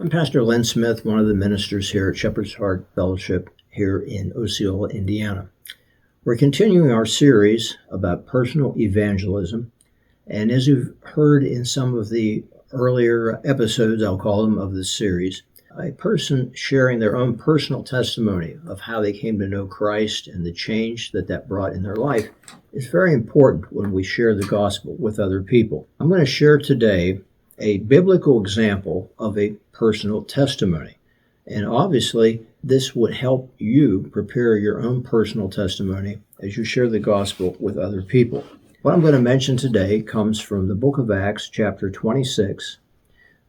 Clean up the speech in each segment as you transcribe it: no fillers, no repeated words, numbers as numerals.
I'm Pastor Len Smith, one of the ministers here at Shepherd's Heart Fellowship here in Osceola, Indiana. We're continuing our series about personal evangelism, and as you've heard in some of the earlier episodes, I'll call them, of this series, a person sharing their own personal testimony of how they came to know Christ and the change that brought in their life is very important when we share the gospel with other people. I'm going to share today a biblical example of a personal testimony. And obviously, this would help you prepare your own personal testimony as you share the gospel with other people. What I'm going to mention today comes from the book of Acts, chapter 26,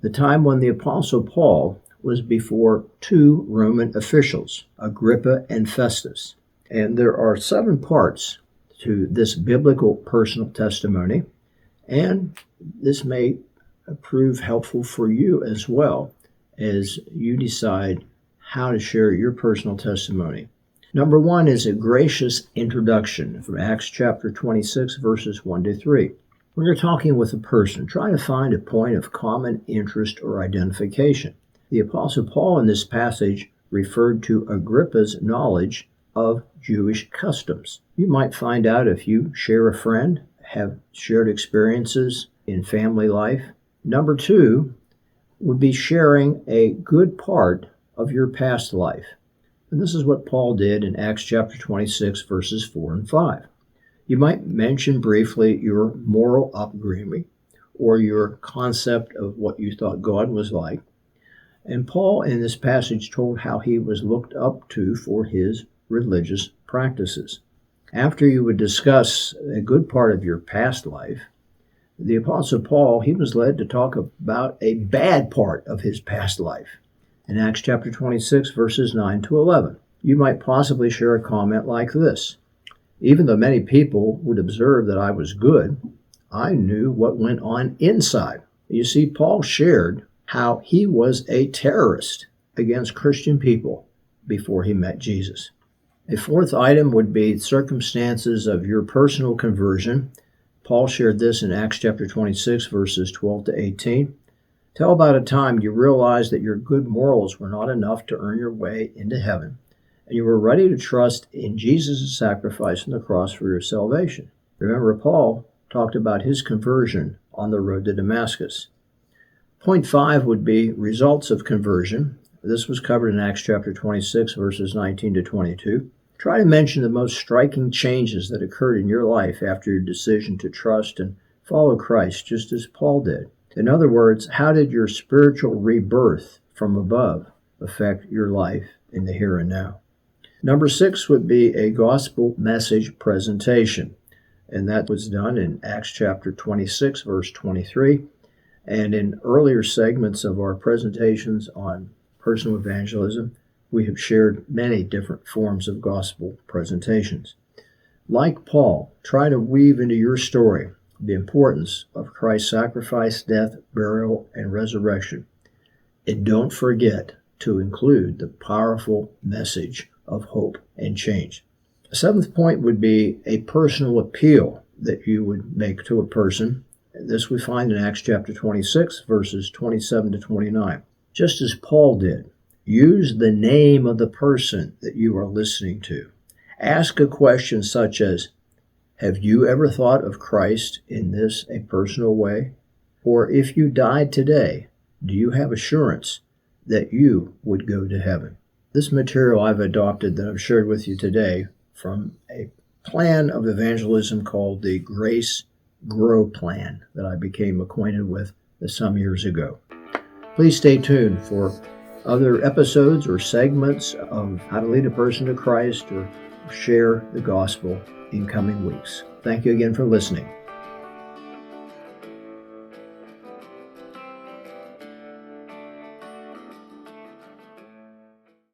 the time when the Apostle Paul was before two Roman officials, Agrippa and Festus. And there are 7 parts to this biblical personal testimony, and this may prove helpful for you as well as you decide how to share your personal testimony. Number 1 is a gracious introduction from Acts chapter 26, verses 1 to 3. When you're talking with a person, try to find a point of common interest or identification. The Apostle Paul in this passage referred to Agrippa's knowledge of Jewish customs. You might find out if you share a friend, have shared experiences in family life. Number 2 would be sharing a good part of your past life. And this is what Paul did in Acts chapter 26, verses 4 and 5. You might mention briefly your moral upbringing or your concept of what you thought God was like. And Paul in this passage told how he was looked up to for his religious practices. After you would discuss a good part of your past life, the Apostle Paul, he was led to talk about a bad part of his past life. In Acts chapter 26, verses 9 to 11, you might possibly share a comment like this: even though many people would observe that I was good, I knew what went on inside. You see, Paul shared how he was a terrorist against Christian people before he met Jesus. A 4th item would be circumstances of your personal conversion. Paul shared this in Acts chapter 26, verses 12 to 18. Tell about a time you realized that your good morals were not enough to earn your way into heaven, and you were ready to trust in Jesus' sacrifice on the cross for your salvation. Remember, Paul talked about his conversion on the road to Damascus. Point 5 would be results of conversion. This was covered in Acts chapter 26, verses 19 to 22. Try to mention the most striking changes that occurred in your life after your decision to trust and follow Christ, just as Paul did. In other words, how did your spiritual rebirth from above affect your life in the here and now? Number 6 would be a gospel message presentation, and that was done in Acts chapter 26, verse 23. And in earlier segments of our presentations on personal evangelism, we have shared many different forms of gospel presentations. Like Paul, try to weave into your story the importance of Christ's sacrifice, death, burial, and resurrection. And don't forget to include the powerful message of hope and change. A 7th point would be a personal appeal that you would make to a person. This we find in Acts chapter 26, verses 27 to 29. Just as Paul did, use the name of the person that you are listening to. Ask a question such as, have you ever thought of Christ in this a personal way? Or if you died today, do you have assurance that you would go to heaven? This material I've adopted that I've shared with you today from a plan of evangelism called the Grace Grow Plan that I became acquainted with some years ago. Please stay tuned for other episodes or segments of how to lead a person to Christ or share the gospel in coming weeks. Thank you again for listening.